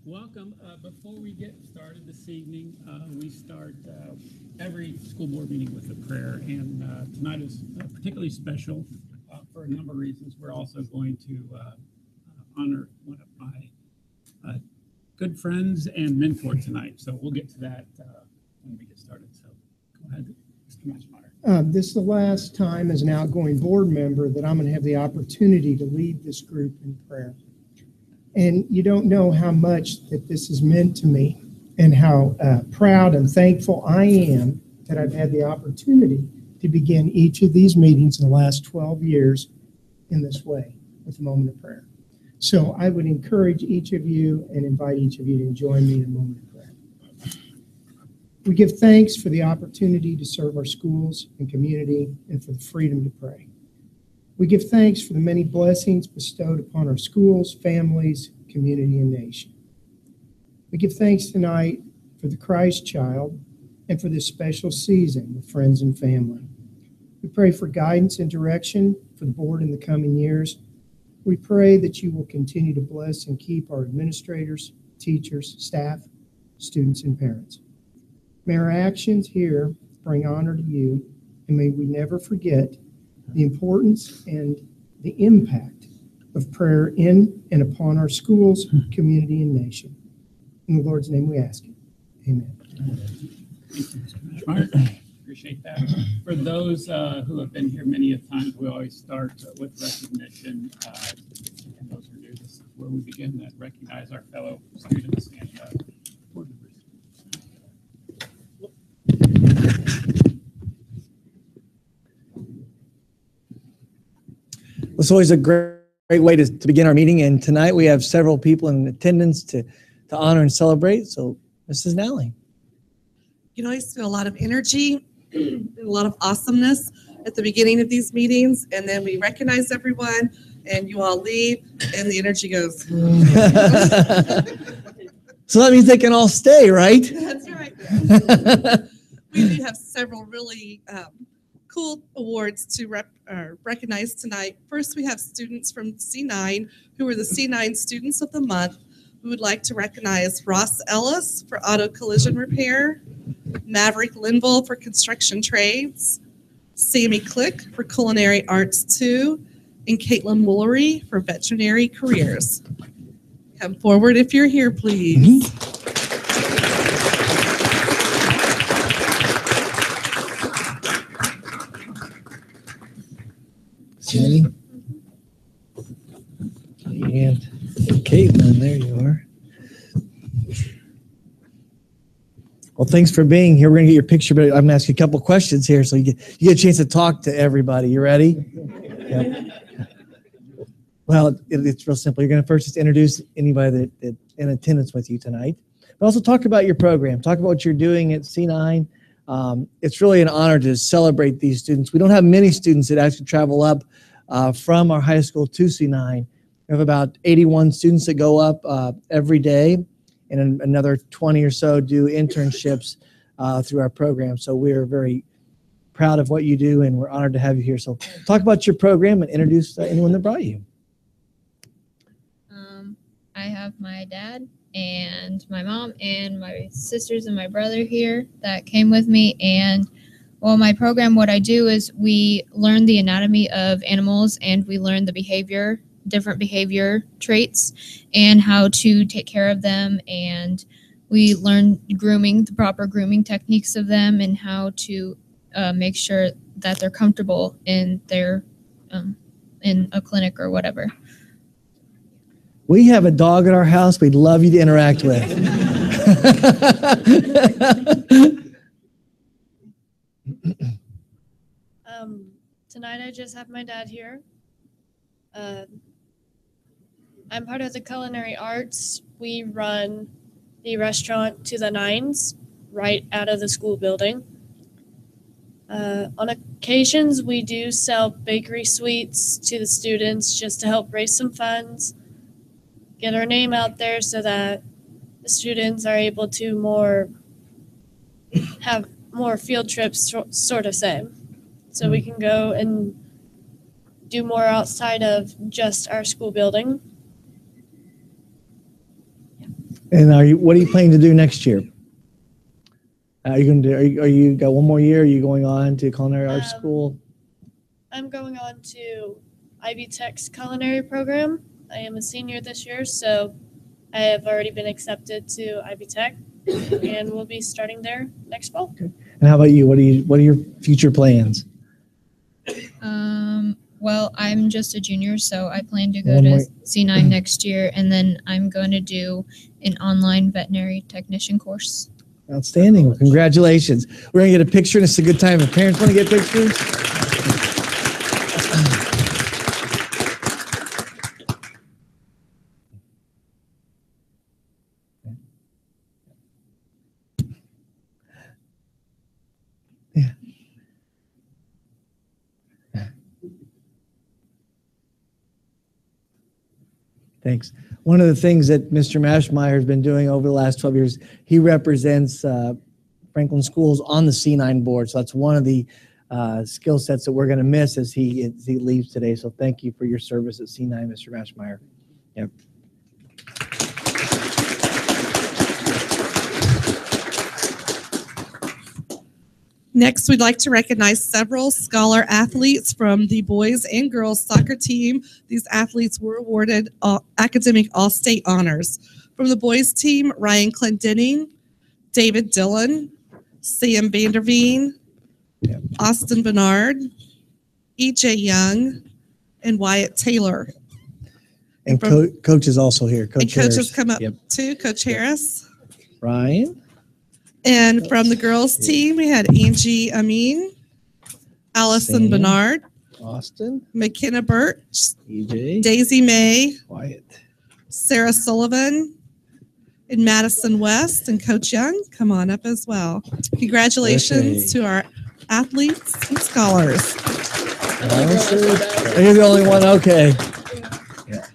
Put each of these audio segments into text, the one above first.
Welcome. Before we get started this evening, we start every school board meeting with a prayer, and tonight is particularly special for a number of reasons. We're also going to honor one of my good friends and mentor tonight, so we'll get to that when we get started. So go ahead, Mr. Matschmeyer. This is the last time as an outgoing board member that I'm going to have the opportunity to lead this group in prayer. And you don't know how much that this has meant to me and how proud and thankful I am that I've had the opportunity to begin each of these meetings in the last 12 years in this way with a moment of prayer. So I would encourage each of you and invite each of you to join me in a moment of prayer. We give thanks for the opportunity to serve our schools and community and for the freedom to pray. We give thanks for the many blessings bestowed upon our schools, families, community, and nation. We give thanks tonight for the Christ child and for this special season with friends and family. We pray for guidance and direction for the board in the coming years. We pray that you will continue to bless and keep our administrators, teachers, staff, students, and parents. May our actions here bring honor to you, and may we never forget the importance and the impact of prayer in and upon our schools, community, and nation. In the Lord's name we ask it. Amen. Appreciate that. For those who have been here many a times, we always start with recognition. And those who are new, this is where we begin to recognize our fellow students and board members. It's always a great way to begin our meeting, and tonight we have several people in attendance to honor and celebrate. So, Mrs. Nally. You know, I just feel a lot of energy and a lot of awesomeness at the beginning of these meetings, and then we recognize everyone, and you all leave, and the energy goes. So that means they can all stay, right? That's right. We do have several really cool awards to recognize tonight. First, we have students from C9 who are the C9 Students of the Month. We would like to recognize Ross Ellis for auto collision repair, Maverick Linville for construction trades, Sammy Click for culinary arts 2, and Caitlin Woolery for veterinary careers. Come forward if you're here, please. Jenny. And Caitlin, there you are. Well, thanks for being here. We're going to get your picture, but I'm going to ask you a couple questions here so you get a chance to talk to everybody. You ready? Yep. Well, it's real simple. You're going to first just introduce anybody that in attendance with you tonight, but also talk about your program. Talk about what you're doing at C9. It's really an honor to celebrate these students. We don't have many students that actually travel up from our high school to C9. We have about 81 students that go up every day, and another 20 or so do internships through our program. So we're very proud of what you do, and we're honored to have you here. So talk about your program and introduce anyone that brought you. I have my dad and my mom and my sisters and my brother here that came with me. And well, my program, what I do is we learn the anatomy of animals, and we learn the different behavior traits and how to take care of them. And we learn the proper grooming techniques of them, and how to make sure that they're comfortable in their in a clinic or whatever. We have a dog at our house we'd love you to interact with. Tonight I just have my dad here. I'm part of the culinary arts. We run the restaurant To the Nines right out of the school building. On occasions, we do sell bakery sweets to the students just to help raise some funds, get our name out there so that the students are able to have more field trips, sort of same. So we can go and do more outside of just our school building. And what are you planning to do next year? Are you going to do? Are you got one more year? Are you going on to culinary arts school? I'm going on to Ivy Tech's culinary program. I am a senior this year, so I have already been accepted to Ivy Tech, and we'll be starting there next fall. Okay. And how about you? What are your future plans? Well, I'm just a junior, so I plan to go to C9 next year, and then I'm going to do an online veterinary technician course. Outstanding. Well, congratulations. We're going to get a picture, and it's a good time if parents want to get pictures. Thanks. One of the things that Mr. Mashmeyer has been doing over the last 12 years, he represents Franklin Schools on the C9 board. So that's one of the skill sets that we're going to miss as he leaves today. So thank you for your service at C9, Mr. Mashmeyer. Yep. Next, we'd like to recognize several scholar athletes from the boys and girls soccer team. These athletes were awarded academic all-state honors. From the boys team, Ryan Clendenning, David Dillon, Sam Vanderveen, Austin Bernard, E.J. Young, and Wyatt Taylor. And Coach is also here. Coach has come up too, Coach Harris. Ryan. And from the girls team, we had Angie Amin, Allison Bernard, Austin, McKenna Birch, EJ, Daisy May, Wyatt, Sarah Sullivan, and Madison West. And Coach Young, come on up as well. Congratulations to our athletes and scholars. You're the only one. Okay. Yeah.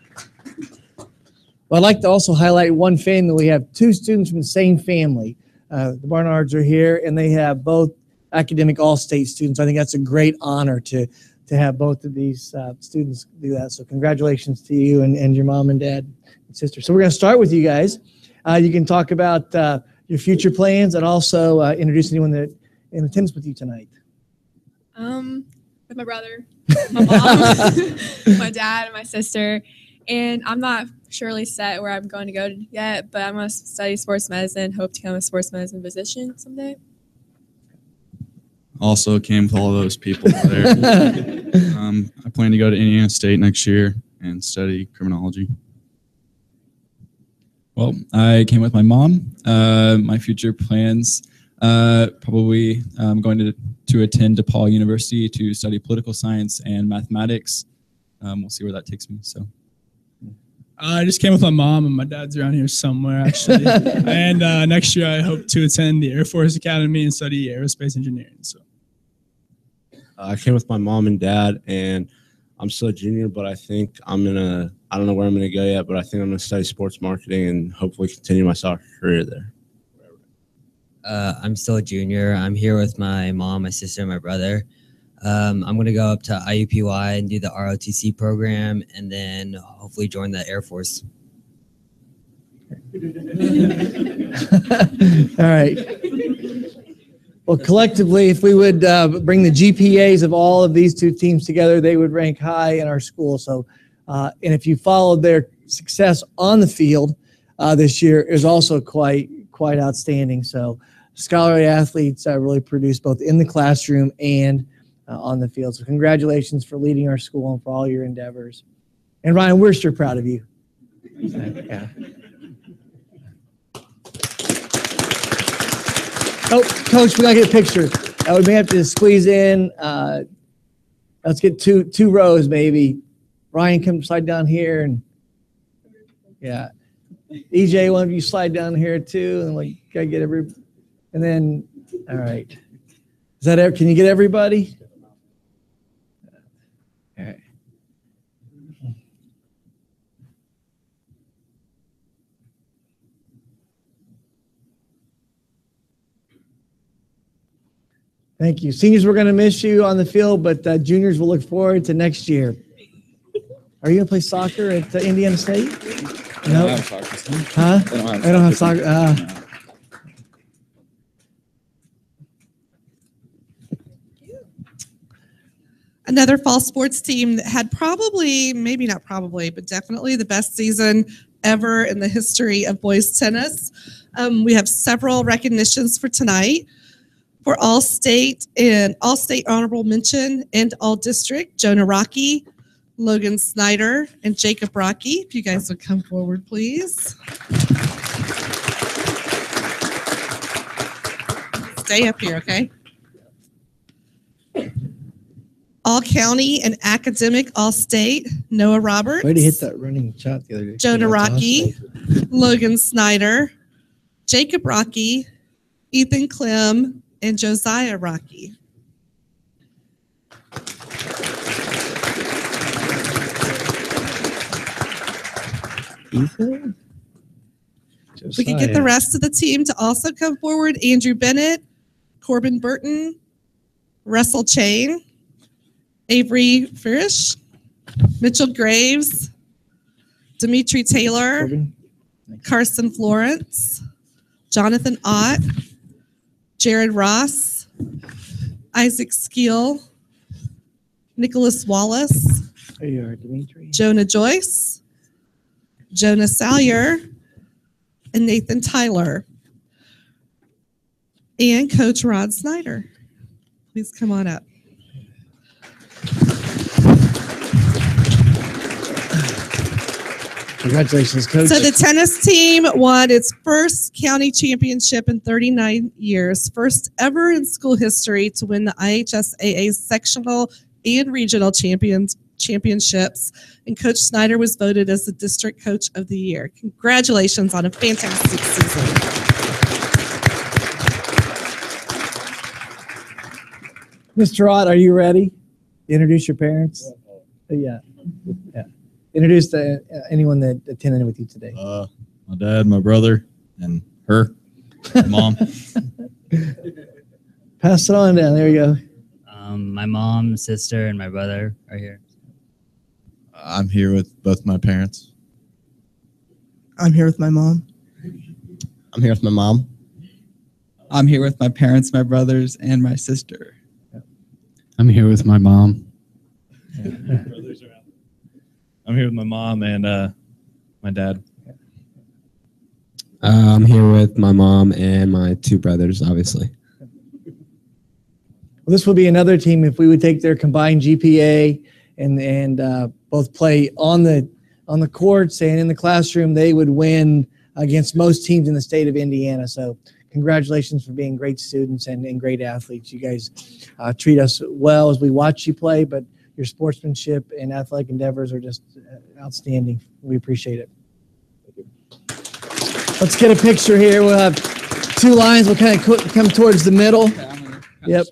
Well, I'd like to also highlight one family. We have two students from the same family. The Barnards are here, and they have both academic all-state students. I think that's a great honor to have both of these students do that. So congratulations to you and your mom and dad and sister. So we're going to start with you guys. You can talk about your future plans and also introduce anyone that in attendance with you tonight. With my brother, my mom, my dad, and my sister. And I'm not surely set where I'm going to go yet, but I'm going to study sports medicine, hope to become a sports medicine physician someday. Also came with all those people there. I plan to go to Indiana State next year and study criminology. Well, I came with my mom. My future plans, probably I'm going to attend DePaul University to study political science and mathematics. We'll see where that takes me. So. I just came with my mom, and my dad's around here somewhere, actually. And next year, I hope to attend the Air Force Academy and study aerospace engineering. So, I came with my mom and dad, and I'm still a junior, but I think I don't know where I'm going to go yet, but I think I'm going to study sports marketing and hopefully continue my soccer career there. I'm still a junior. I'm here with my mom, my sister, and my brother. I'm going to go up to IUPUI and do the ROTC program and then hopefully join the Air Force. All right. Well, collectively, if we would bring the GPAs of all of these two teams together, they would rank high in our school. So, and if you followed their success on the field this year, is also quite outstanding. So, scholarly athletes really produced both in the classroom and on the field. So congratulations for leading our school and for all your endeavors. And Ryan, we're sure proud of you. Yeah. Oh, Coach, we gotta get a picture. We may have to squeeze in. Let's get two rows, maybe. Ryan, come slide down here, and yeah. EJ, one of you slide down here too, and like gotta get and then all right. Is that can you get everybody? All right. Thank you. Seniors, we're going to miss you on the field, but juniors will look forward to next year. Are you going to play soccer at Indiana State? No. Huh? I don't have soccer. Another fall sports team that had probably, maybe not probably, but definitely the best season ever in the history of boys tennis. We have several recognitions for tonight. For All-State and All-State Honorable Mention and All-District, Jonah Rocky, Logan Snyder, and Jacob Rocky. If you guys would come forward, please. Stay up here, okay? All County and Academic All-State, Noah Roberts. Way to hit that running shot the other day. Jonah That's Rocky, awesome. Logan Snyder, Jacob Rocky, Ethan Clem, and Josiah Rocky. Ethan? We can get the rest of the team to also come forward. Andrew Bennett, Corbin Burton, Russell Chain, Avery Firish, Mitchell Graves, Dimitri Taylor, Corbin. Carson Florence, Jonathan Ott, Jared Ross, Isaac Skeel, Nicholas Wallace, There you are, Dimitri. Jonah Joyce, Jonah Salyer, and Nathan Tyler. And Coach Rod Snyder. Please come on up. Congratulations, Coach. So the tennis team won its first county championship in 39 years, first ever in school history to win the IHSAA sectional and regional championships. And Coach Snyder was voted as the district coach of the year. Congratulations on a fantastic season. Mr. Ott, are you ready? Introduce your parents. Yeah. Introduce anyone that attended with you today. My dad, my brother, and her, my mom. Pass it on down. There you go. My mom, sister, and my brother are here. I'm here with both my parents. I'm here with my mom. I'm here with my mom. I'm here with my parents, my brothers, and my sister. I'm here with my mom. I'm here with my mom and my dad. I'm here with my mom and my two brothers, obviously. Well, this would be another team if we would take their combined GPA and both play on the courts and in the classroom, they would win against most teams in the state of Indiana. So congratulations for being great students and great athletes. You guys treat us well as we watch you play, but your sportsmanship and athletic endeavors are just outstanding. We appreciate it. Let's get a picture here. We'll have two lines. We'll kind of come towards the middle. Yep.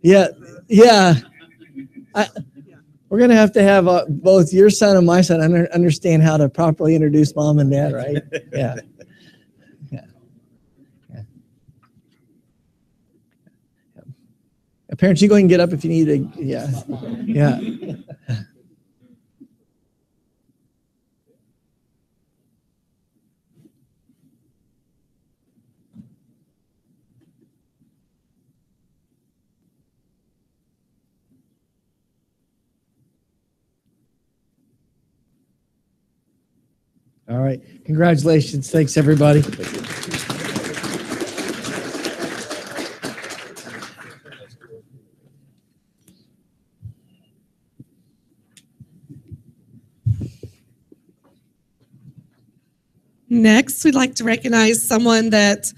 Yeah. We're going to have both your son and my son understand how to properly introduce mom and dad, right? Yeah. Parents, you go ahead and get up if you need to. Yeah. All right. Congratulations. Thanks, everybody. Next, we'd like to recognize someone that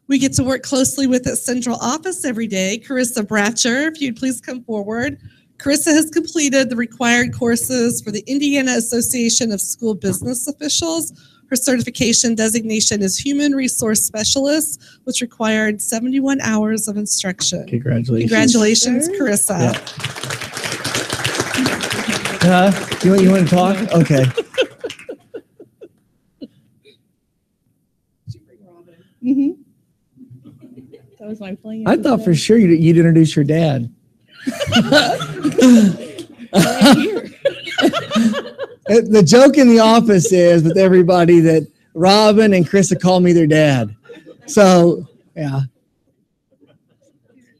we get to work closely with at Central Office every day, Carissa Bratcher. If you'd please come forward. Carissa has completed the required courses for the Indiana Association of School Business Officials. Her certification designation is Human Resource Specialist, which required 71 hours of instruction. Congratulations. Congratulations, Carissa. You want to talk? Okay. Mm-hmm. That was my plan. I thought for sure you'd introduce your dad. The joke in the office is with everybody that Robin and Krista call me their dad. So, yeah.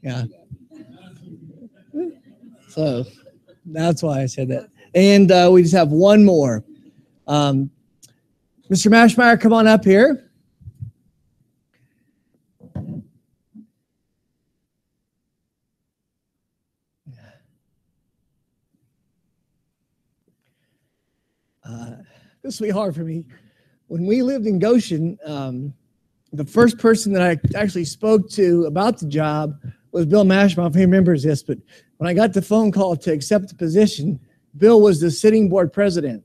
Yeah. So that's why I said that. And we just have one more. Mr. Mashmeyer, come on up here. This will be hard for me. When we lived in Goshen, the first person that I actually spoke to about the job was Bill Mashmeyer. If he remembers this, but when I got the phone call to accept the position, Bill was the sitting board president.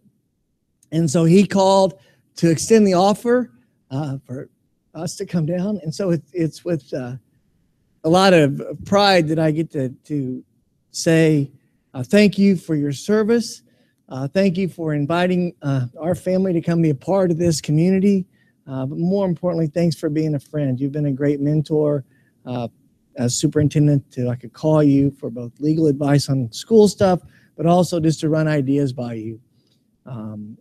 And so he called to extend the offer for us to come down. And so it's with a lot of pride that I get to say thank you for your service. Thank you for inviting our family to come be a part of this community. But more importantly, thanks for being a friend. You've been a great mentor. As superintendent, I could call you for both legal advice on school stuff, but also just to run ideas by you.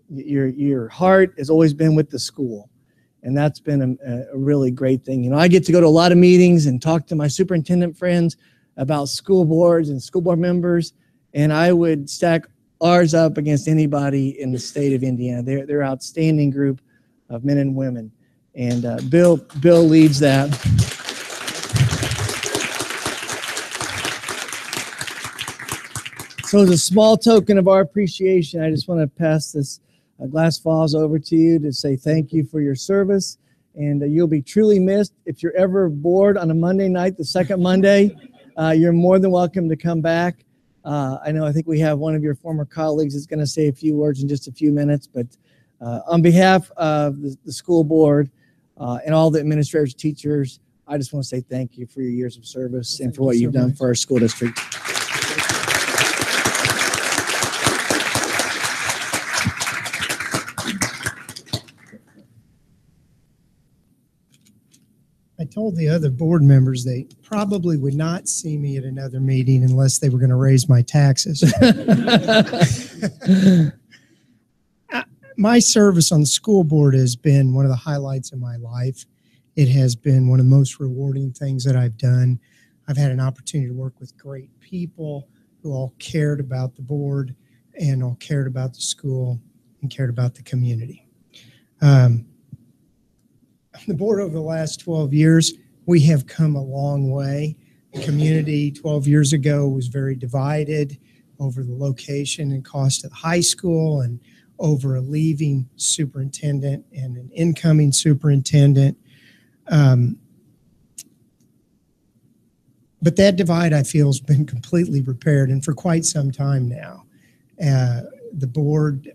Your heart has always been with the school, and that's been a really great thing. You know, I get to go to a lot of meetings and talk to my superintendent friends about school boards and school board members, and I would stack ours up against anybody in the state of Indiana. They're an outstanding group of men and women, and Bill leads that. So as a small token of our appreciation, I just want to pass this glass vase over to you to say thank you for your service, and you'll be truly missed. If you're ever bored on a Monday night, the second Monday, you're more than welcome to come back. I think we have one of your former colleagues is going to say a few words in just a few minutes, but on behalf of the school board and all the administrators, teachers, I just want to say thank you for your years of service and for what you've done for our school district. I told the other board members they probably would not see me at another meeting unless they were going to raise my taxes. My service on the school board has been one of the highlights of my life. It has been one of the most rewarding things that I've done. I've had an opportunity to work with great people who all cared about the board and all cared about the school and cared about the community. The board over the last 12 years, we have come a long way. The community 12 years ago was very divided over the location and cost of the high school and over a leaving superintendent and an incoming superintendent. But that divide, I feel, has been completely repaired, and for quite some time now. The board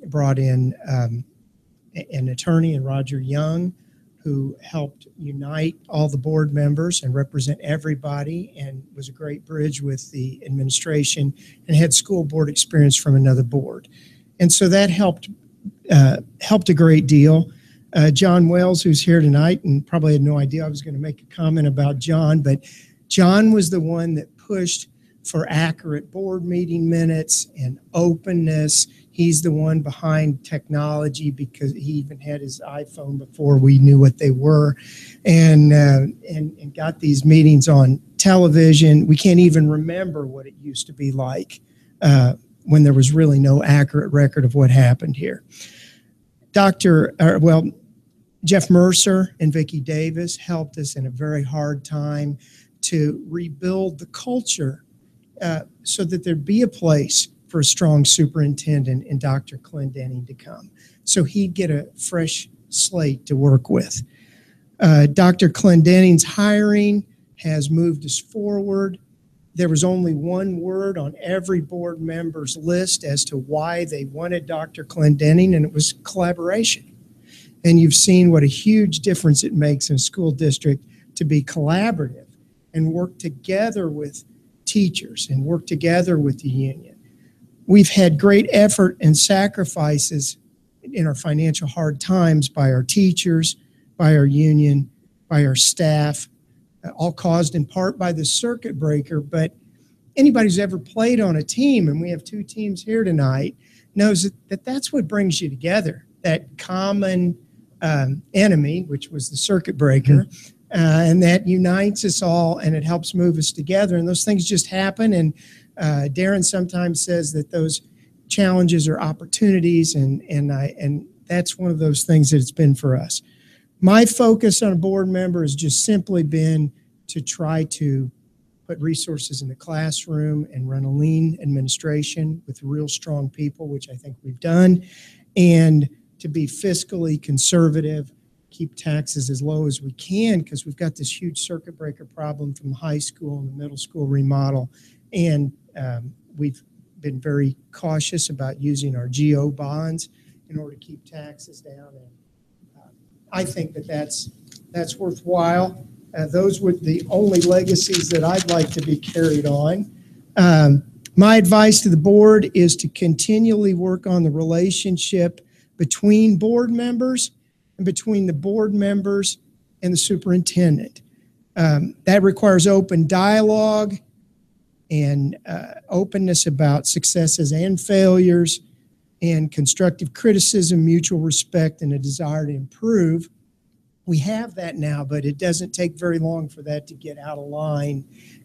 brought in an attorney, and Roger Young, who helped unite all the board members and represent everybody, and was a great bridge with the administration and had school board experience from another board. And so that helped a great deal. John Wells, who's here tonight, and probably had no idea I was going to make a comment about John, but John was the one that pushed for accurate board meeting minutes and openness. He's the one behind technology because he even had his iPhone before we knew what they were, and got these meetings on television. We can't even remember what it used to be like when there was really no accurate record of what happened here. Jeff Mercer and Vicki Davis helped us in a very hard time to rebuild the culture so that there'd be a place for a strong superintendent and Dr. Clendenning to come. So he'd get a fresh slate to work with. Dr. Clendenning's hiring has moved us forward. There was only one word on every board member's list as to why they wanted Dr. Clendenning, and it was collaboration. And you've seen what a huge difference it makes in a school district to be collaborative and work together with teachers and work together with the union. We've had great effort and sacrifices in our financial hard times by our teachers, by our union, by our staff, all caused in part by the circuit breaker. But anybody who's ever played on a team, and we have two teams here tonight, knows that that's what brings you together, that common enemy, which was the circuit breaker, and that unites us all and it helps move us together. And those things just happen. And Darren sometimes says that those challenges are opportunities, and that's one of those things that it's been for us. My focus on a board member has just simply been to try to put resources in the classroom and run a lean administration with real strong people, which I think we've done, and to be fiscally conservative, keep taxes as low as we can, because we've got this huge circuit breaker problem from the high school and the middle school remodel. And we've been very cautious about using our GO bonds in order to keep taxes down. And I think that that's worthwhile. Those were the only legacies that I'd like to be carried on. My advice to the board is to continually work on the relationship between board members and between the board members and the superintendent. That requires open dialogue and openness about successes and failures, and constructive criticism, mutual respect, and a desire to improve. We have that now, but it doesn't take very long for that to get out of line.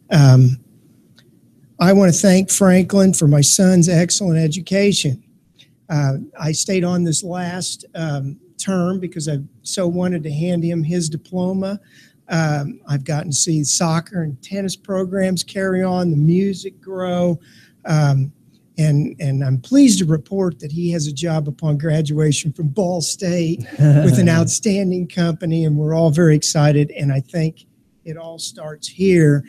I want to thank Franklin for my son's excellent education. I stayed on this last term because I so wanted to hand him his diploma. I've gotten to see soccer and tennis programs carry on, the music grow, and I'm pleased to report that he has a job upon graduation from Ball State with an outstanding company, and we're all very excited. And I think it all starts here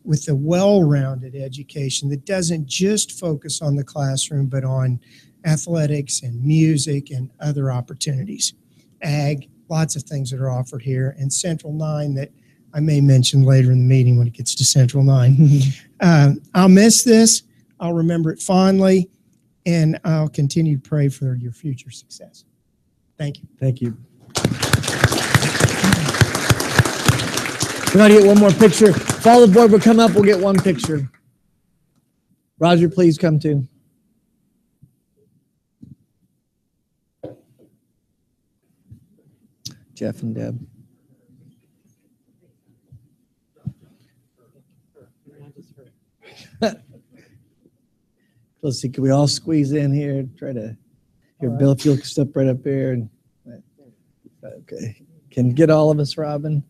with a well-rounded education that doesn't just focus on the classroom, but on athletics and music and other opportunities. Ag, lots of things that are offered here, and Central 9 that I may mention later in the meeting when it gets to Central 9. I'll miss this. I'll remember it fondly, and I'll continue to pray for your future success. Thank you. Thank you. We're going to get one more picture. Follow the board will come up. We'll get one picture. Roger, please come too. Jeff and Deb. Let's see, can we all squeeze in here? Try to, here, Bill, if you'll step right up here. And, okay. Can you get all of us, Robin?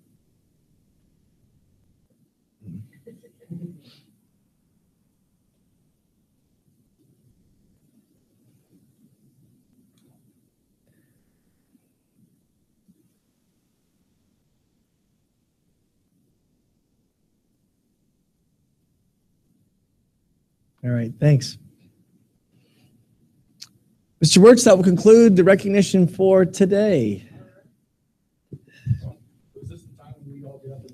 All right, thanks. Mr. Wirtz, that will conclude the recognition for today.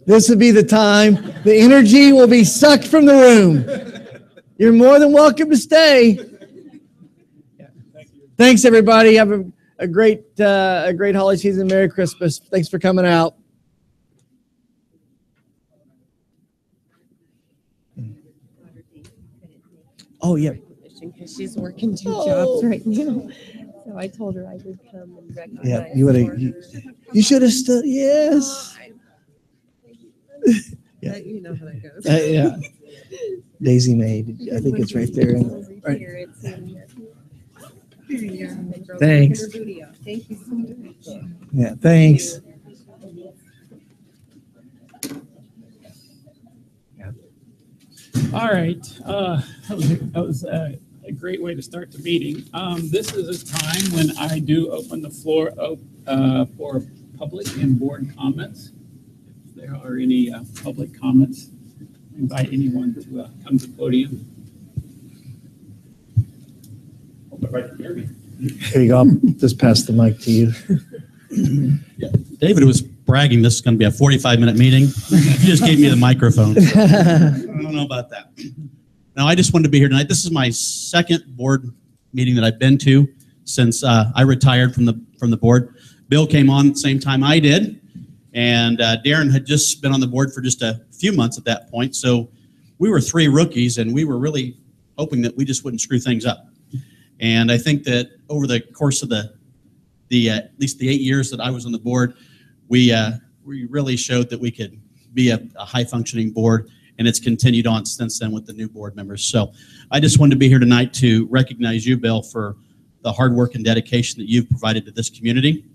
This will be the time. The energy will be sucked from the room. You're more than welcome to stay. Thanks, everybody. Have a great holiday season. Merry Christmas. Thanks for coming out. Oh, yeah. Because she's working two jobs right now. So I told her I would come and recognize. Yeah, you would have. You should have stood. Yes. Yeah. You know how that goes. Yeah. Daisy May. I think it's right there. Right. Thanks. Thank you so much. Yeah. Thanks. All right. That was a great way to start the meeting. This is a time when I do open the floor for public and board comments. If there are any public comments, I invite anyone to come to the podium. Hope everybody can hear me. Here you go. I'll just pass the mic to you. Yeah. David was bragging this is going to be a 45-minute meeting. He just gave me the microphone. So I don't know about that. Now, I just wanted to be here tonight. This is my second board meeting that I've been to since I retired from the board. Bill came on at the same time I did, and Darren had just been on the board for just a few months at that point. So we were three rookies, and we were really hoping that we just wouldn't screw things up. And I think that over the course of at least the 8 years that I was on the board, we really showed that we could be a high functioning board, and it's continued on since then with the new board members. So I just wanted to be here tonight to recognize you, Bill, for the hard work and dedication that you've provided to this community.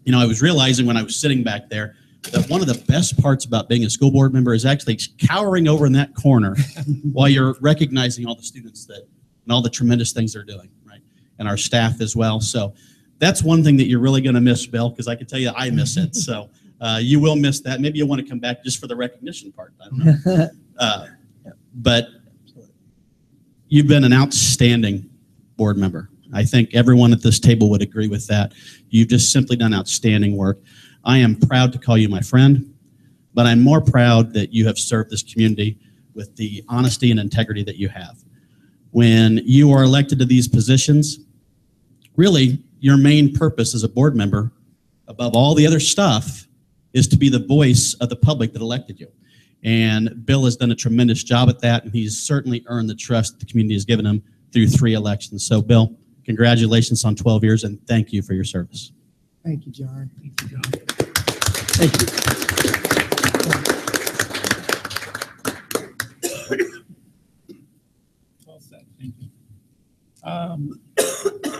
You know, I was realizing when I was sitting back there that one of the best parts about being a school board member is actually cowering over in that corner while you're recognizing all the students and all the tremendous things they're doing, right? And our staff as well. So that's one thing that you're really going to miss, Bill, because I can tell you I miss it. So you will miss that. Maybe you'll want to come back just for the recognition part. I don't know. But you've been an outstanding board member. I think everyone at this table would agree with that. You've just simply done outstanding work. I am proud to call you my friend, but I'm more proud that you have served this community with the honesty and integrity that you have. When you are elected to these positions, really your main purpose as a board member, above all the other stuff, is to be the voice of the public that elected you. And Bill has done a tremendous job at that, and he's certainly earned the trust the community has given him through 3 elections. So Bill, congratulations on 12 years, and thank you for your service. Thank you, John. Thank you, John. Thank you. Well said. Thank you. Are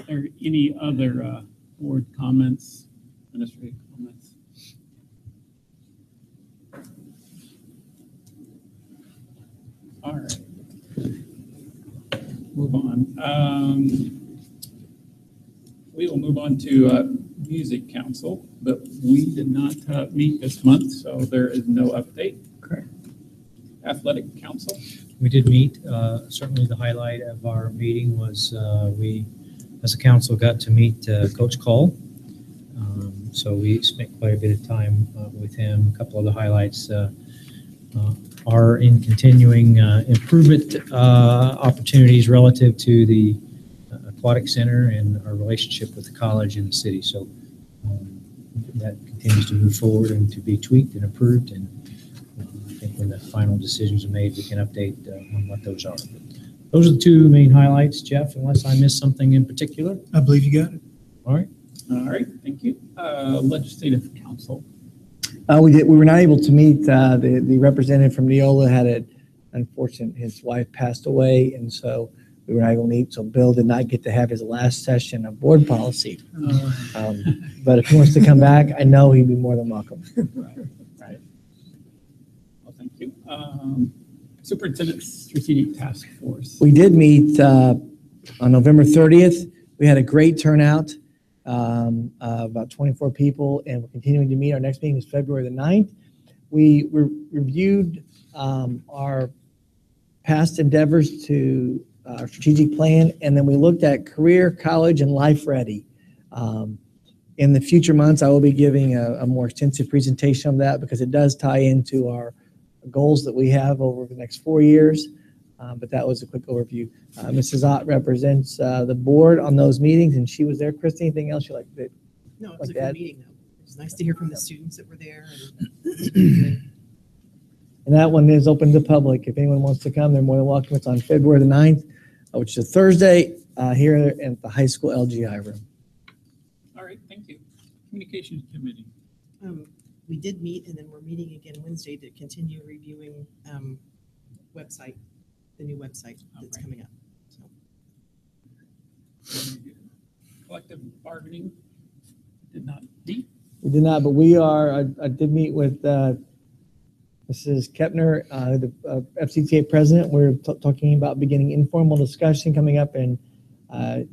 there any other board comments, administrative comments? All right. Move on. We will move on to Music Council, but we did not meet this month, so there is no update. Correct. Athletic Council. We did meet. Certainly the highlight of our meeting was we, as a council, got to meet Coach Cole. So we spent quite a bit of time with him. A couple of the highlights are in continuing improvement opportunities relative to the aquatic center and our relationship with the college and the city. So that continues to move forward and to be tweaked and approved. And I think when the final decisions are made, we can update on what those are. But those are the 2 main highlights, Jeff, unless I missed something in particular. I believe you got it. All right. All right. Thank you. Legislative Council. We were not able to meet. The representative from Neola had an unfortunate, his wife passed away, and so we were not able to meet. So Bill did not get to have his last session of board policy. But if he wants to come back, I know he'd be more than welcome. Right. Well, thank you. Superintendent Strategic Task Force. We did meet on November 30th. We had a great turnout. About 24 people, and we're continuing to meet. Our next meeting is February the 9th. We reviewed our past endeavors to our strategic plan, and then we looked at career, college, and life ready. In the future months, I will be giving a more extensive presentation of that because it does tie into our goals that we have over the next 4 years. But that was a quick overview. Mrs. Ott represents the board on those meetings, and she was there. Christy, anything else you like to No, it was a good meeting, though. It was nice to hear from the students that were there. And that one is open to the public. If anyone wants to come, they're more than welcome. It's on February the 9th, which is a Thursday, here at the high school LGI room. All right, thank you. Communications Committee. We did meet, and then we're meeting again Wednesday to continue reviewing website, the new website that's coming up. So. Collective bargaining did not meet. We did not, but we are. I did meet with Mrs. Kepner, the FCTA president. We're talking about beginning informal discussion coming up in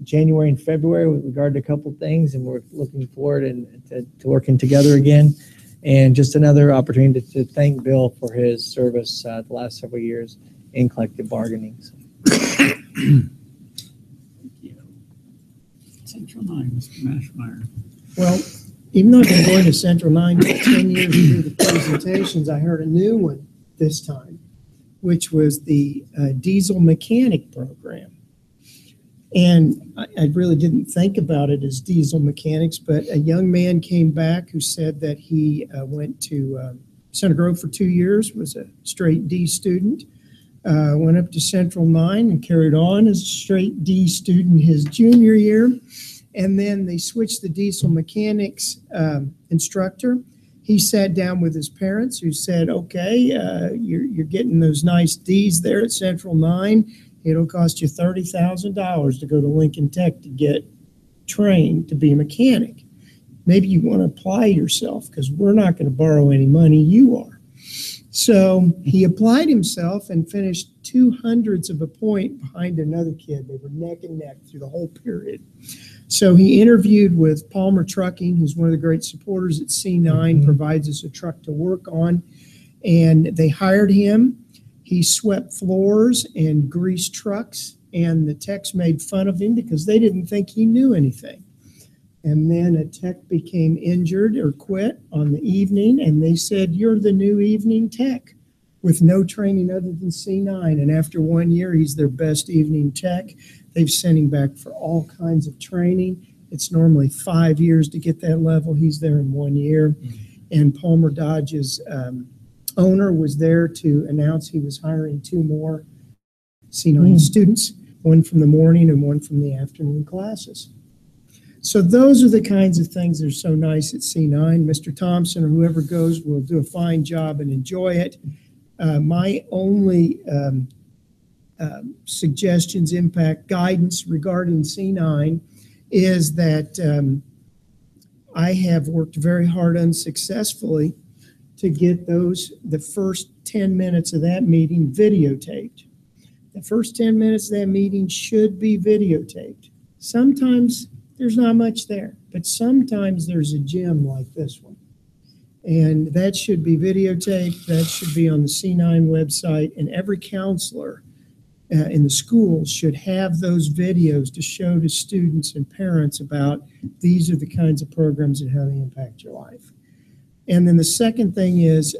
January and February with regard to a couple things, and we're looking forward to working together again. And just another opportunity to thank Bill for his service the last several years in collective bargaining. Thank you. Central 9, Mr. Mashmeyer. Well, even though I've been going to Central 9 for 10 years to do the presentations, I heard a new one this time, which was the diesel mechanic program. And I really didn't think about it as diesel mechanics, but a young man came back who said that he went to Center Grove for 2 years, was a straight D student, Went up to Central 9 and carried on as a straight D student his junior year. And then they switched the diesel mechanics instructor. He sat down with his parents who said, okay, you're getting those nice D's there at Central 9. It'll cost you $30,000 to go to Lincoln Tech to get trained to be a mechanic. Maybe you want to apply yourself because we're not going to borrow any money. You are. So he applied himself and finished 2/100ths of a point behind another kid. They were neck and neck through the whole period. So he interviewed with Palmer Trucking, who's one of the great supporters at C9, provides us a truck to work on. And they hired him. He swept floors and greased trucks. And the techs made fun of him because they didn't think he knew anything. And then a tech became injured or quit on the evening. And they said, you're the new evening tech with no training other than C9. And after 1 year, he's their best evening tech. They've sent him back for all kinds of training. It's normally 5 years to get that level. He's there in 1 year. And Palmer Dodge's owner was there to announce he was hiring 2 more C9 students, one from the morning and one from the afternoon classes. So those are the kinds of things that are so nice at C9. Mr. Thompson or whoever goes will do a fine job and enjoy it. My only suggestions, impact, guidance regarding C9 is that I have worked very hard unsuccessfully to get the first 10 minutes of that meeting videotaped. The first 10 minutes of that meeting should be videotaped. Sometimes there's not much there, but sometimes there's a gem like this one. And that should be videotaped. That should be on the C9 website. And every counselor in the schools should have those videos to show to students and parents about these are the kinds of programs and how they impact your life. And then the second thing is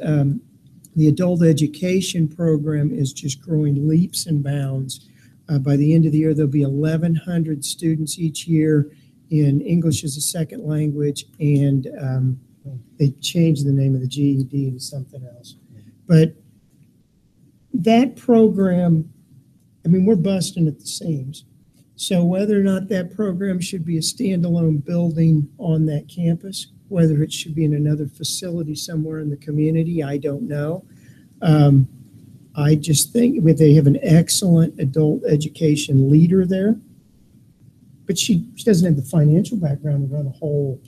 the adult education program is just growing leaps and bounds. By the end of the year, there'll be 1,100 students each year in English as a second language, and they changed the name of the GED to something else. But that program, I mean, we're busting at the seams. So whether or not that program should be a standalone building on that campus, whether it should be in another facility somewhere in the community, I don't know. I just think they have an excellent adult education leader there, but she doesn't have the financial background to run a whole.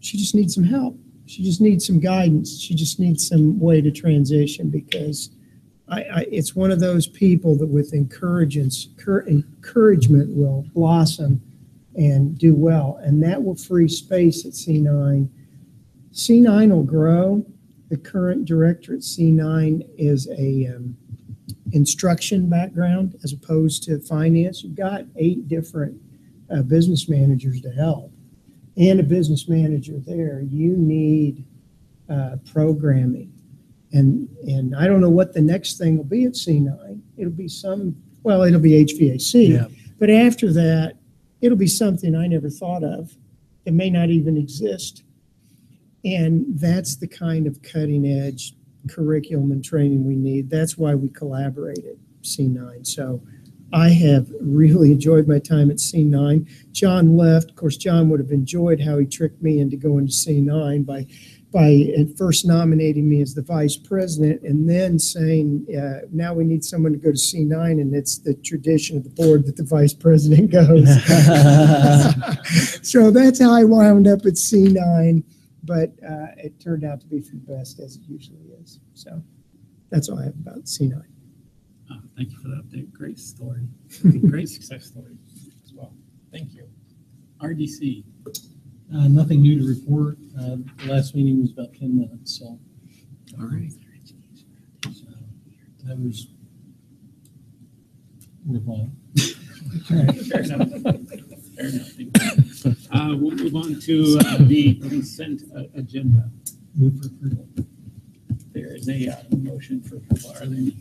She just needs some help. She just needs some guidance. She just needs some way to transition, because it's one of those people that with encouragement will blossom and do well, and that will free space at C9. C9 will grow. The current director at C9 is a instruction background as opposed to finance. You've got 8 different business managers to help, and a business manager there. You need programming, and I don't know what the next thing will be at C9. It'll be it'll be HVAC, yeah. But after that, it'll be something I never thought of. It may not even exist. And that's the kind of cutting edge curriculum and training we need. That's why we collaborate at C9. So I have really enjoyed my time at C9. John left. Of course, John would have enjoyed how he tricked me into going to C9 by at first nominating me as the vice president and then saying, now we need someone to go to C9, and it's the tradition of the board that the vice president goes. So that's how I wound up at C9, but it turned out to be for the best, as it usually is. So that's all I have about C9. Thank you for that update. Great story. Great success story as well. Thank you. RDC. Nothing new to report. The last meeting was about 10 minutes, so. All right. That was worthwhile. Fair enough. Fair enough. We'll move on to the consent agenda. Move for approval. There is a motion for approval. Are there any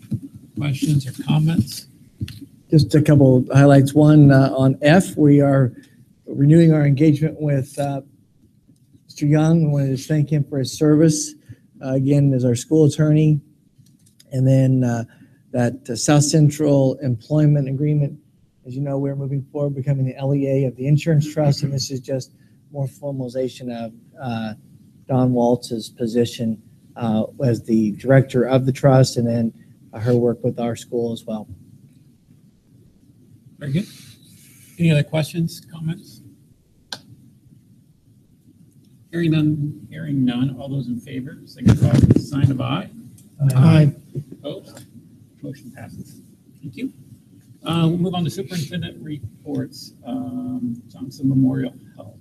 questions or comments? Just a couple of highlights. One, on F, we are renewing our engagement with Mr. Young. I wanted to thank him for his service, again, as our school attorney. And then that South Central Employment Agreement, as you know, we're moving forward, becoming the LEA of the Insurance Trust, and this is just more formalization of Don Waltz's position as the director of the trust, and then her work with our school as well. Very good. Any other questions, comments? Hearing none. All those in favor, signify with the sign of aye. Aye. Opposed? Motion passes. Thank you. We'll move on to superintendent reports. Johnson Memorial Health.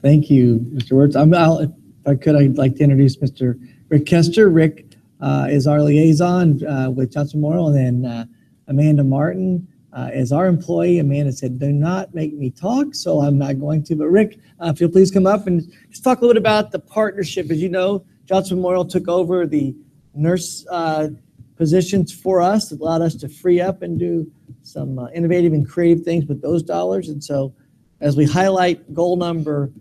Thank you, Mr. Wirtz. If I could, I'd like to introduce Mr. Rick Kester. Rick is our liaison with Johnson Memorial, and then Amanda Martin is our employee. Amanda said, "Do not make me talk," so I'm not going to. But Rick, if you'll please come up and just talk a little bit about the partnership. As you know, Johnson Memorial took over the nurse positions for us. It allowed us to free up and do some innovative and creative things with those dollars. And so as we highlight goal number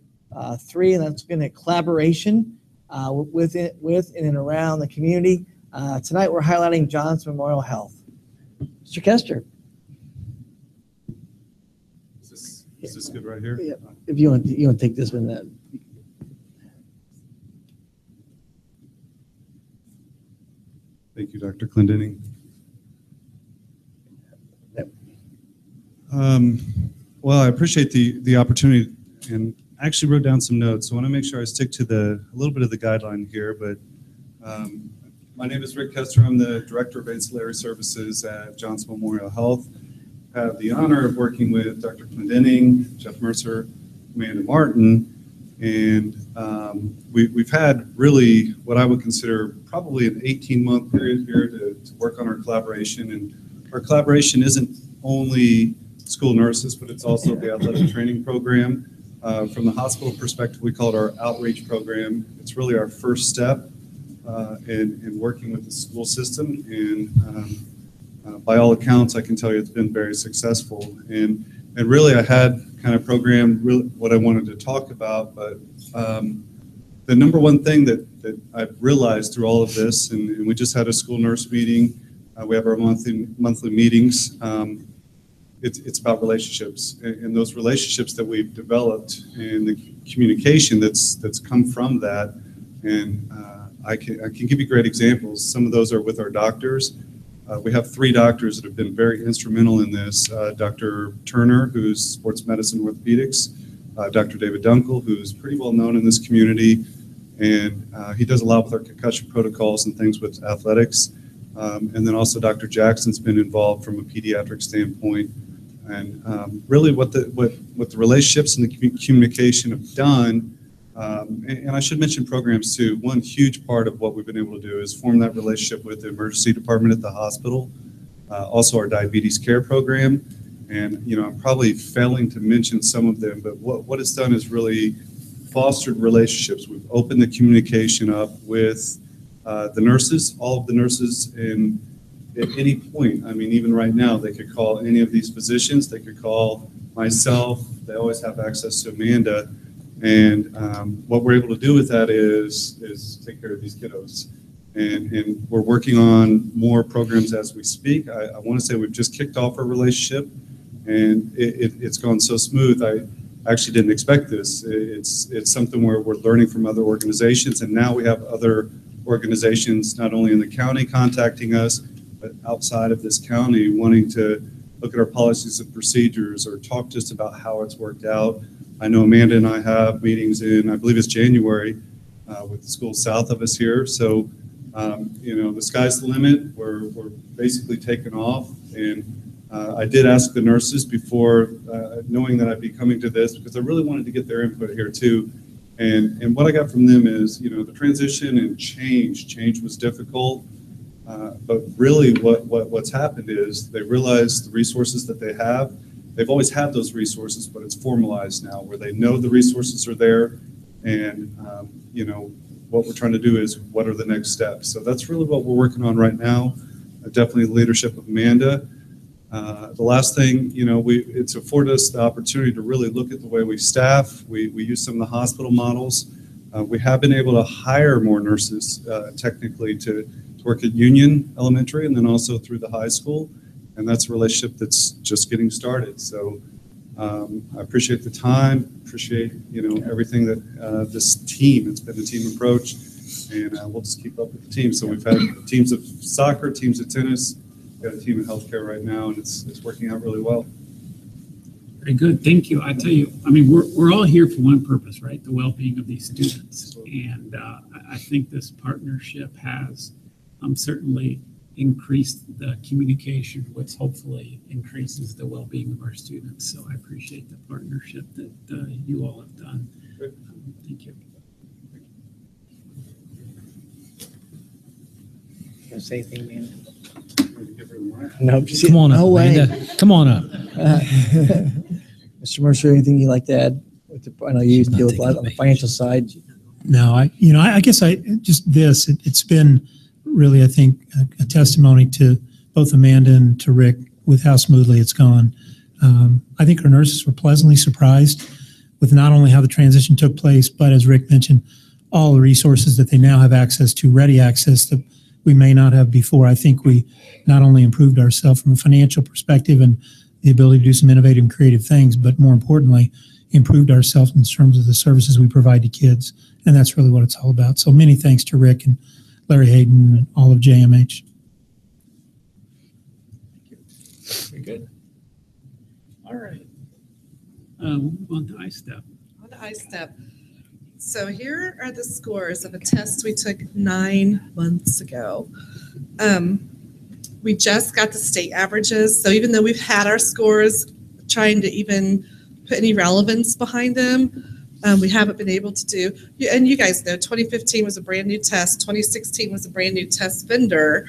3, and that's going to collaboration with and around the community. Tonight we're highlighting Johnson Memorial Health. Mr. Kester. Is this good right here? Yeah. If you want to take this one. Thank you, Dr. Clendenning. Yep. Well, I appreciate the opportunity, and I actually wrote down some notes. So I want to make sure I stick to a little bit of the guideline here. But my name is Rick Kester. I'm the Director of Ancillary Services at Johnson Memorial Health. I have the honor of working with Dr. Clendenning, Jeff Mercer, Amanda Martin, and we've had really what I would consider probably an 18-month period here to work on our collaboration. And our collaboration isn't only school nurses, but it's also the athletic training program. From the hospital perspective, we call it our outreach program. It's really our first step in working with the school system. And by all accounts, I can tell you it's been very successful. And really, I had kind of programmed really what I wanted to talk about, but the number one thing that I've realized through all of this, and we just had a school nurse meeting, we have our monthly meetings, it's about relationships, and those relationships that we've developed and the communication that's come from that. And I can give you great examples. Some of those are with our doctors. We have 3 doctors that have been very instrumental in this. Dr. Turner, who's sports medicine orthopedics, Dr. David Dunkel, who's pretty well known in this community, and he does a lot with our concussion protocols and things with athletics. And then also Dr. Jackson's been involved from a pediatric standpoint. And really what the relationships and the communication have done, and I should mention programs too. One huge part of what we've been able to do is form that relationship with the emergency department at the hospital, also our diabetes care program. And, you know, I'm probably failing to mention some of them, but what it's done is really fostered relationships. We've opened the communication up with the nurses, all of the nurses, and at any point, I mean, even right now, they could call any of these physicians, they could call myself, they always have access to Amanda. And what we're able to do with that is take care of these kiddos. And we're working on more programs as we speak. I want to say we've just kicked off our relationship, and it's gone so smooth. I actually didn't expect this. It's something where we're learning from other organizations, and now we have other organizations, not only in the county contacting us, but outside of this county wanting to look at our policies and procedures or talk just about how it's worked out. I know Amanda and I have meetings in, I believe it's January, with the schools south of us here. So, you know, the sky's the limit. We're basically taking off. And I did ask the nurses before, knowing that I'd be coming to this, because I really wanted to get their input here too. And what I got from them is, you know, the transition and change was difficult. But really what's happened is they realize the resources that they have. They've always had those resources, but it's formalized now where they know the resources are there. And, you know, what we're trying to do is what are the next steps? So that's really what we're working on right now. Definitely the leadership of Amanda. The last thing, you know, it's afforded us the opportunity to really look at the way we staff. We use some of the hospital models. We have been able to hire more nurses technically to work at Union Elementary and then also through the high school. And that's a relationship that's just getting started. So I appreciate the time, appreciate, everything that this team, it's been a team approach, and we'll just keep up with the team. So we've had teams of soccer, teams of tennis, we've got a team in healthcare right now, and it's working out really well. Very good. Thank you. I tell you, I mean, we're all here for one purpose, right? The well-being of these students. And I think this partnership has certainly increased the communication, which hopefully increases the well-being of our students. So I appreciate the partnership that you all have done. Thank you. Gonna say anything, man? No, just come on up. No way. Amanda. Come on up. Mr. Mercer, anything you'd like to add? I know you deal with a lot on the financial side. No, I guess it's been really, I think, a testimony to both Amanda and to Rick with how smoothly it's gone. I think our nurses were pleasantly surprised with not only how the transition took place, but as Rick mentioned, all the resources that they now have access to, ready access that we may not have before. I think we not only improved ourselves from a financial perspective and the ability to do some innovative and creative things, but more importantly, improved ourselves in terms of the services we provide to kids. And that's really what it's all about. So many thanks to Rick and Larry Hayden and all of JMH. Very good. All right. We'll move on to iStep. On to iStep. So here are the scores of a test we took 9 months ago. We just got the state averages. So even though we've had our scores, trying to even put any relevance behind them, we haven't been able to do. And you guys know 2015 was a brand new test. 2016 was a brand new test vendor.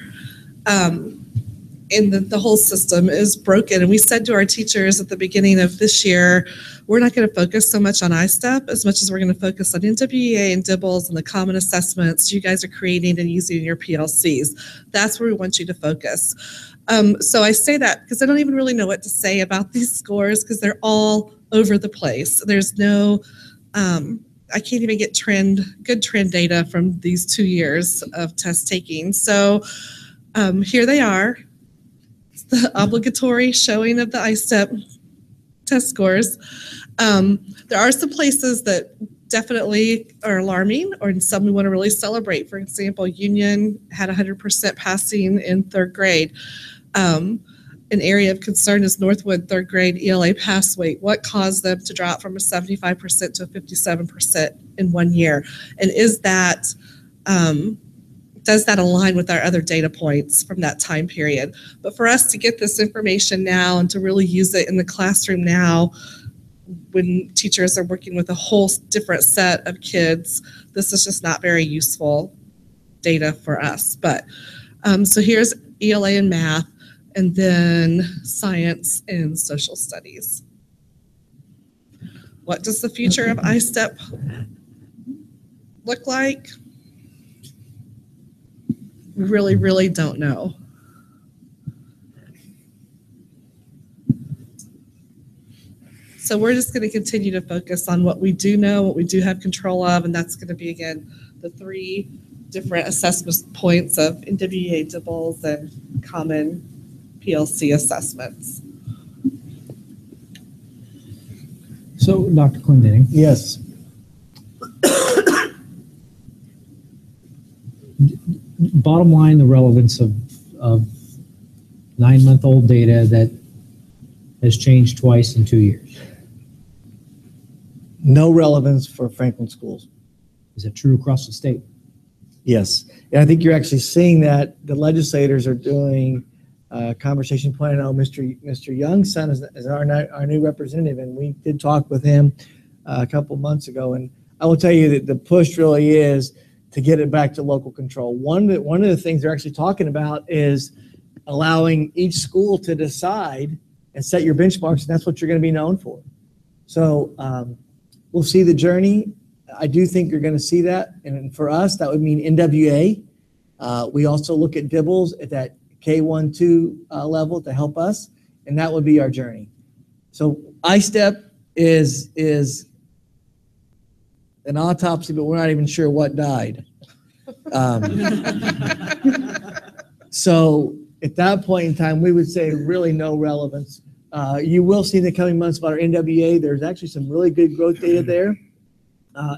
And the whole system is broken. And we said to our teachers at the beginning of this year, we're not going to focus so much on iStep as much as we're going to focus on NWEA and DIBELS and the common assessments you guys are creating and using in your PLCs. That's where we want you to focus. So I say that because I don't even really know what to say about these scores because they're all over the place. There's no, I can't even get good trend data from these 2 years of test taking. So here they are. The obligatory showing of the iStep test scores. There are some places that definitely are alarming or some we want to really celebrate. For example, Union had 100% passing in 3rd grade. An area of concern is Northwood 3rd grade ELA pass rate. What caused them to drop from a 75% to a 57% in 1 year? And is that does that align with our other data points from that time period? But for us to get this information now and to really use it in the classroom now, when teachers are working with a whole different set of kids, this is just not very useful data for us. But so here's ELA and math, and then science and social studies. What does the future of iStep look like? We really, really don't know. So we're just going to continue to focus on what we do know, what we do have control of, and that's going to be, again, the 3 different assessment points of NWEA, DIBELS, and common PLC assessments. So, Dr. Clendenning. Yes. Bottom line, the relevance of 9-month-old data that has changed twice in 2 years. No relevance for Franklin schools. Is that true across the state? Yes. And I think you're actually seeing that the legislators are doing a conversation plan. I know Mr. Young's son is our new representative, and we did talk with him a couple months ago. And I will tell you that the push really is to get it back to local control. One of the things they're actually talking about is allowing each school to decide and set your benchmarks, and that's what you're going to be known for. So we'll see the journey. I do think you're going to see that, and for us, that would mean NWA. We also look at DIBELS at that K1-2 level to help us, and that would be our journey. So iStep is an autopsy, but we're not even sure what died. So at that point in time, we would say really no relevance. You will see in the coming months about our NWA. There's actually some really good growth data there.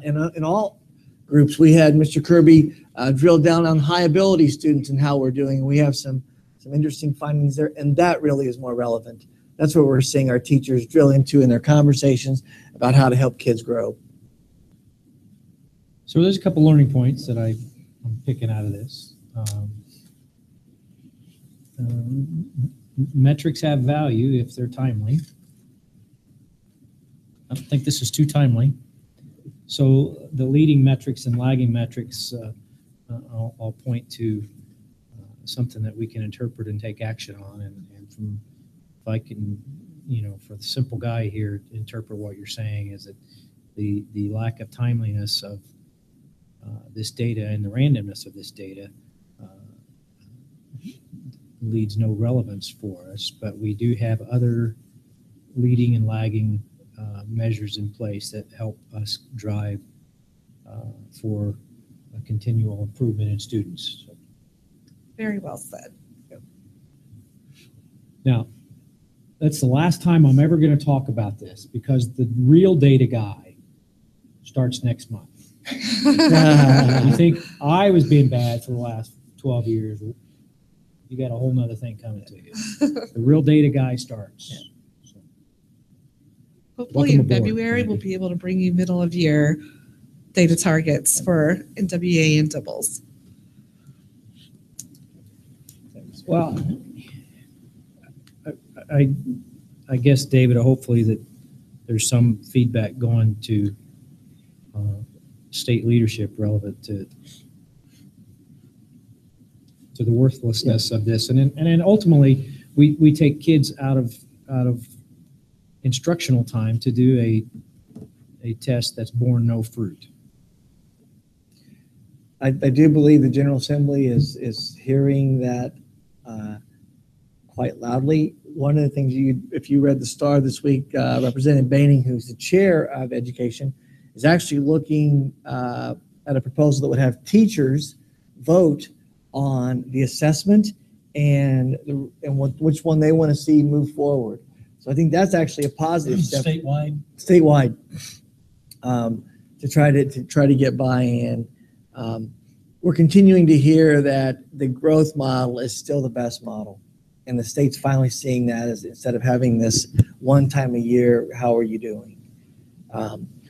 In all groups, we had Mr. Kirby drill down on high ability students and how we're doing. We have some interesting findings there, and that really is more relevant. That's what we're seeing our teachers drill into in their conversations about how to help kids grow. So there's a couple learning points that I'm picking out of this. Metrics have value if they're timely. I don't think this is too timely. So the leading metrics and lagging metrics, I'll point to something that we can interpret and take action on. And from, if I can, for the simple guy here, interpret what you're saying is that the lack of timeliness of this data and the randomness of this data leads no relevance for us, but we do have other leading and lagging measures in place that help us drive for a continual improvement in students. So, Very well said. now, that's the last time I'm ever going to talk about this because the real data guy starts next month. You think I was being bad for the last 12 years? You got a whole nother thing coming to you. The real data guy starts. So, Hopefully in welcome aboard, February, we'll be able to bring you middle of year data targets for NWA and doubles. Well, I guess, David, hopefully that there's some feedback going to state leadership relevant to the worthlessness of this, and then ultimately we take kids out of instructional time to do a test that's borne no fruit. I do believe the General Assembly is hearing that quite loudly. One of the things if you read the Star this week, Representative Baining, who's the chair of education, is actually looking at a proposal that would have teachers vote on the assessment and which one they want to see move forward. So I think that's actually a positive step. Statewide, to try to get buy-in. We're continuing to hear that the growth model is still the best model, and the state's finally seeing that as instead of having this one time a year, how are you doing?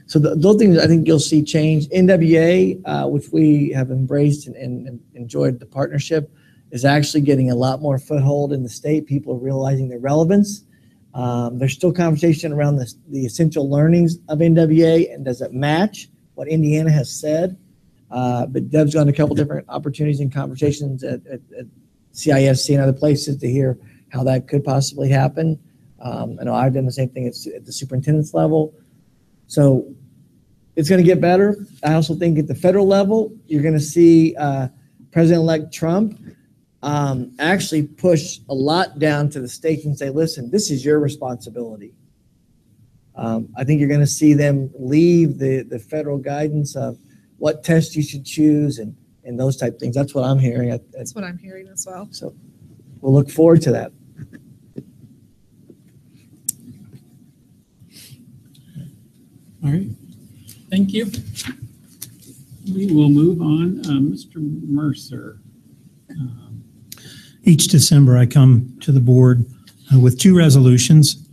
So those things I think you'll see change. NWA, which we have embraced and enjoyed the partnership, is actually getting a lot more foothold in the state. People are realizing their relevance. There's still conversation around the essential learnings of NWA and does it match what Indiana has said. But Deb's gone to a couple different opportunities and conversations at CISC and other places to hear how that could possibly happen. I know I've done the same thing at the superintendent's level. So it's going to get better. I also think at the federal level, you're going to see President-elect Trump actually push a lot down to the states and say, listen, this is your responsibility. I think you're going to see them leave the federal guidance of what test you should choose and those type of things. That's what I'm hearing. That's what I'm hearing as well. So we'll look forward to that. All right. Thank you. We will move on. Mr. Mercer. Each December, I come to the board with two resolutions.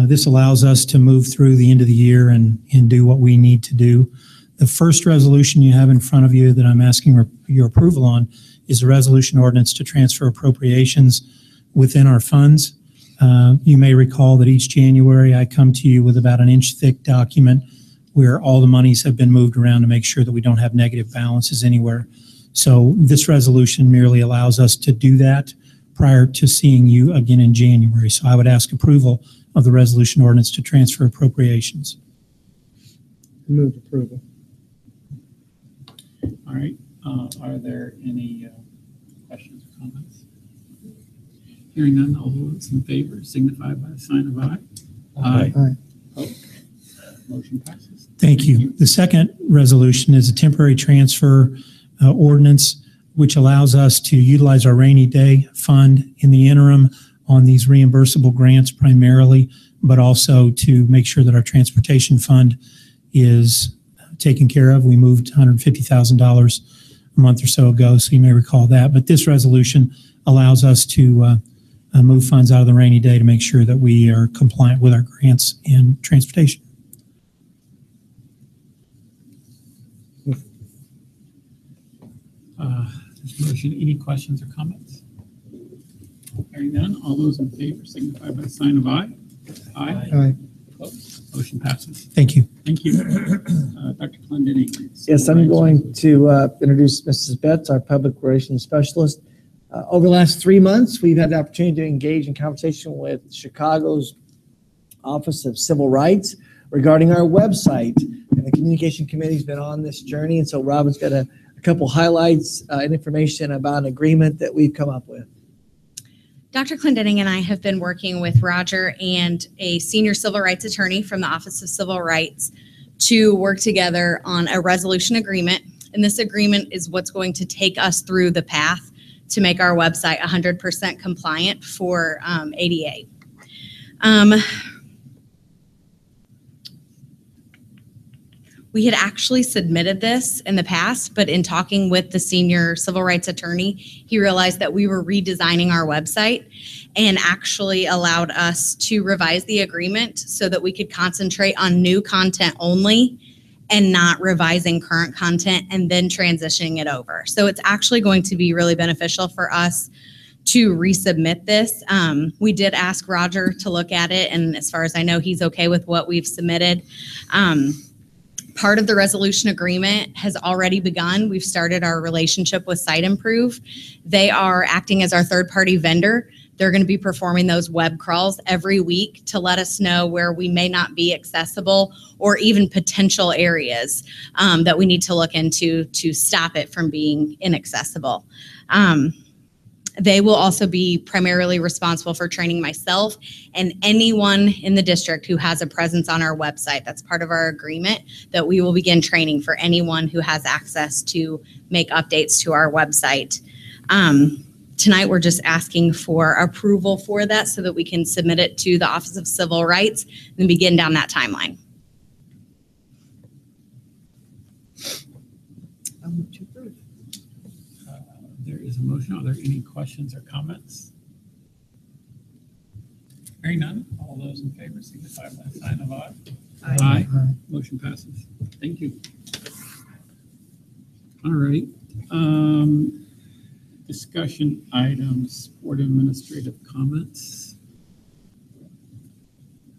This allows us to move through the end of the year and do what we need to do. The first resolution you have in front of you that I'm asking your approval on is a resolution ordinance to transfer appropriations within our funds. You may recall that each January I come to you with about an inch thick document where all the monies have been moved around to make sure that we don't have negative balances anywhere. So this resolution merely allows us to do that prior to seeing you again in January. So I would ask approval of the resolution ordinance to transfer appropriations. Move approval. All right. Are there any questions or comments? Hearing none, all those in favor signify by the sign of aye. Aye. Opposed? Motion passes. Thank you. The second resolution is a temporary transfer ordinance, which allows us to utilize our rainy day fund in the interim on these reimbursable grants primarily, but also to make sure that our transportation fund is taken care of. We moved $150,000 a month or so ago, so you may recall that. But this resolution allows us to move funds out of the rainy day to make sure that we are compliant with our grants in transportation. This motion, any questions or comments? Hearing none, all those in favor signify by a sign of aye. Aye. Aye. Opposed? Motion passes. Thank you. Thank you. Dr. Clendenning. Yes, I'm going to introduce Mrs. Betts, our public relations specialist. Over the last 3 months, we've had the opportunity to engage in conversation with Chicago's Office of Civil Rights regarding our website. And the communication committee's been on this journey. And so Robin's got a couple highlights and information about an agreement that we've come up with. Dr. Clendenning and I have been working with Roger and a senior civil rights attorney from the Office of Civil Rights to work together on a resolution agreement. And this agreement is what's going to take us through the path to make our website 100% compliant for ADA. We had actually submitted this in the past, but in talking with the senior civil rights attorney, he realized that we were redesigning our website and actually allowed us to revise the agreement so that we could concentrate on new content only and not revising current content and then transitioning it over. So it's actually going to be really beneficial for us to resubmit this. We did ask Roger to look at it, and as far as I know, he's okay with what we've submitted. Part of the resolution agreement has already begun. We've started our relationship with SiteImprove. They are acting as our third-party vendor. They're going to be performing those web crawls every week to let us know where we may not be accessible or even potential areas that we need to look into to stop it from being inaccessible. They will also be primarily responsible for training myself and anyone in the district who has a presence on our website. That's part of our agreement, that we will begin training for anyone who has access to make updates to our website. Tonight, we're just asking for approval for that so that we can submit it to the Office of Civil Rights and begin down that timeline. I'll move to approve. There is a motion. Are there any questions or comments? Hearing none, all those in favor signify by a sign of aye. Aye. Aye. Motion passes. Thank you. All right. Discussion items, board administrative comments.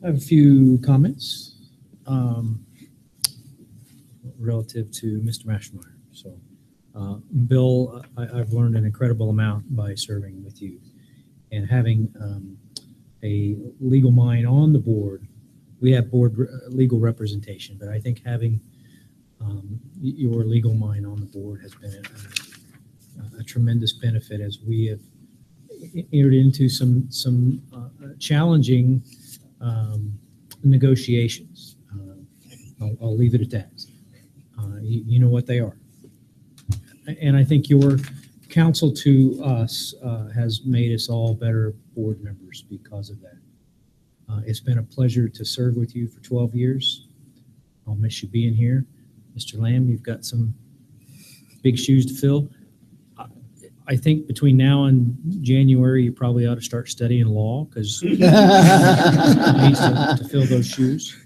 I have a few comments relative to Mr. Mashmeyer. So, Bill, I've learned an incredible amount by serving with you, and having a legal mind on the board. We have board legal representation, but I think having your legal mind on the board has been a tremendous benefit as we have entered into some challenging negotiations. I'll leave it at that. You know what they are. And I think your counsel to us has made us all better board members because of that. It's been a pleasure to serve with you for 12 years. I'll miss you being here. Mr. Lamb, you've got some big shoes to fill. I think between now and January, you probably ought to start studying law because you need to fill those shoes.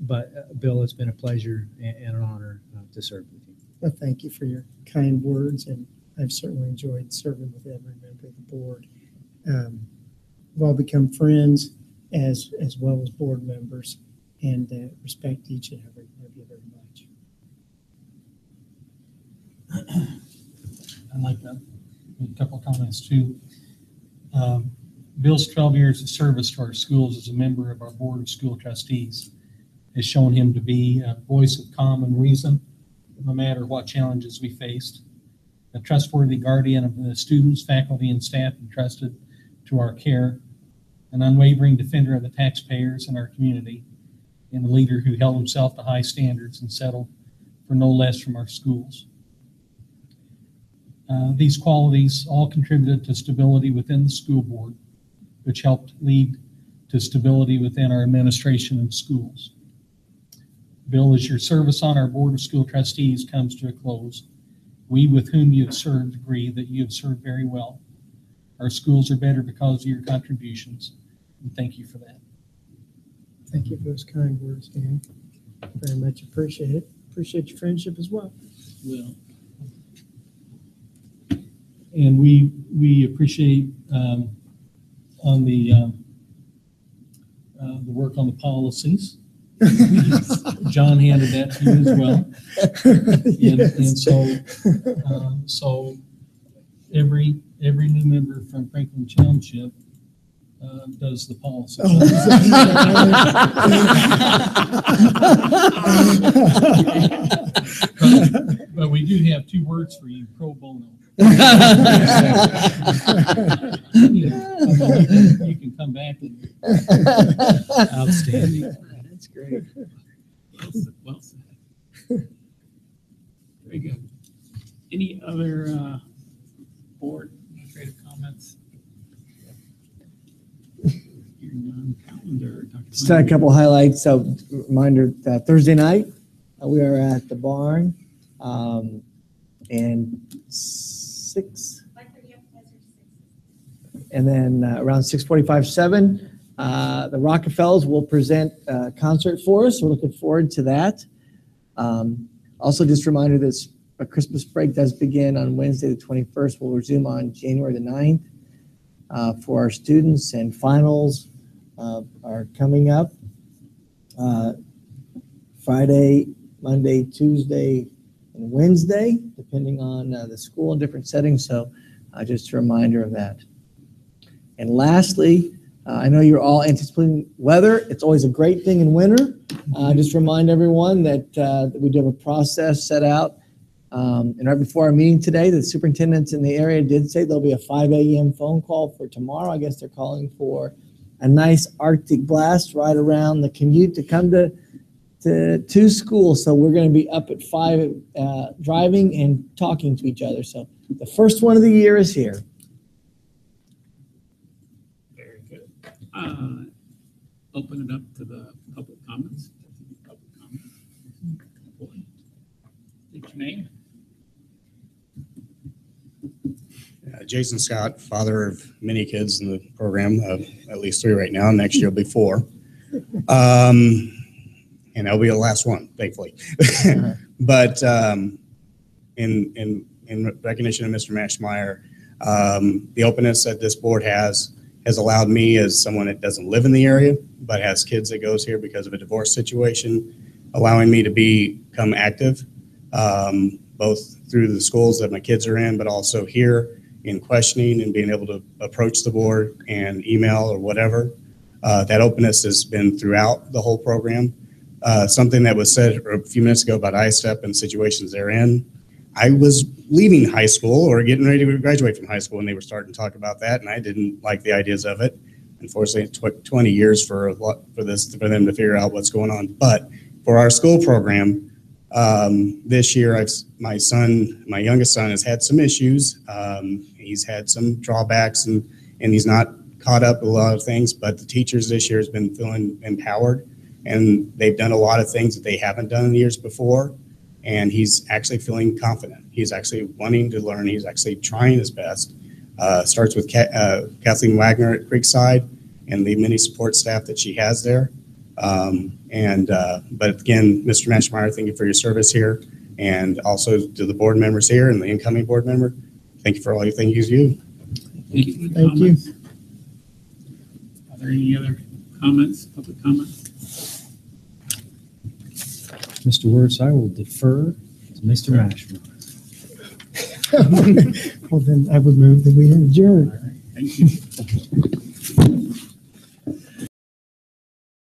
But Bill, it's been a pleasure and an honor to serve with you. Well, thank you for your kind words, and I've certainly enjoyed serving with every member of the board. We've all become friends as well as board members, and respect each and every one of you very much. I'd like to make a couple of comments too. Bill's 12 years of service to our schools as a member of our Board of School Trustees has shown him to be a voice of common reason, no matter what challenges we faced, a trustworthy guardian of the students, faculty, and staff entrusted to our care, an unwavering defender of the taxpayers in our community, and a leader who held himself to high standards and settled for no less from our schools. These qualities all contributed to stability within the school board, which helped lead to stability within our administration and schools. Bill, as your service on our Board of School Trustees comes to a close, we with whom you have served agree that you have served very well. Our schools are better because of your contributions, and thank you for that. Thank you for those kind words, Dan. Very much appreciate it. Appreciate your friendship as well. Well, and we appreciate on the work on the policies. John handed that to you as well. And so every new member from Franklin Township does the policy. But we do have 2 words for you, pro bono. You can come back and Outstanding. That's great. Well said. Very good. Any other board administrative comments? Hearing none. Calendar. Dr. Just a couple highlights. So, reminder, Thursday night, we are at the barn, and 6. And then around 6:45, 7, the Rockefellers will present a concert for us. We're looking forward to that. Also, just a reminder that a Christmas break does begin on Wednesday the 21st. We'll resume on January the 9th for our students, and finals are coming up Friday, Monday, Tuesday, and Wednesday, depending on the school in different settings. So just a reminder of that. And lastly, I know you're all anticipating weather. It's always a great thing in winter. Just remind everyone that we do have a process set out. And right before our meeting today, the superintendents in the area did say there'll be a 5 a.m. phone call for tomorrow. I guess they're calling for a nice Arctic blast right around the commute to come to school. So we're going to be up at 5 driving and talking to each other. So the first one of the year is here. Very good. Open it up to the public comments. Public comments. State your name. Jason Scott, father of many kids in the program, at least 3 right now. Next year will be 4. And that'll be the last one, thankfully. But in recognition of Mr. Mashmeyer, the openness that this board has allowed me, as someone that doesn't live in the area, but has kids that goes here because of a divorce situation, allowing me to become active, both through the schools that my kids are in, but also here in questioning and being able to approach the board and email or whatever. That openness has been throughout the whole program. Something that was said a few minutes ago about ISTEP and situations they're in. I was leaving high school or getting ready to graduate from high school when they were starting to talk about that, and I didn't like the ideas of it. Unfortunately, it took 20 years for them to figure out what's going on. But for our school program, this year, my youngest son has had some issues. He's had some drawbacks, and he's not caught up with a lot of things, but the teachers this year has been feeling empowered, and they've done a lot of things that they haven't done in the years before, and he's actually feeling confident. He's actually wanting to learn. He's actually trying his best. Starts with Kathleen Wagner at Creekside and the many support staff that she has there. But again, Mr. Mashmeyer, thank you for your service here, and also to the board members here and the incoming board member. Thank you for all your things you do. Thank you. Thank you. Are there any other comments, public comments? Mr. Wertz, I will defer to Mr. Mashmeyer. Well, then I would move that we adjourn. All right. Thank you.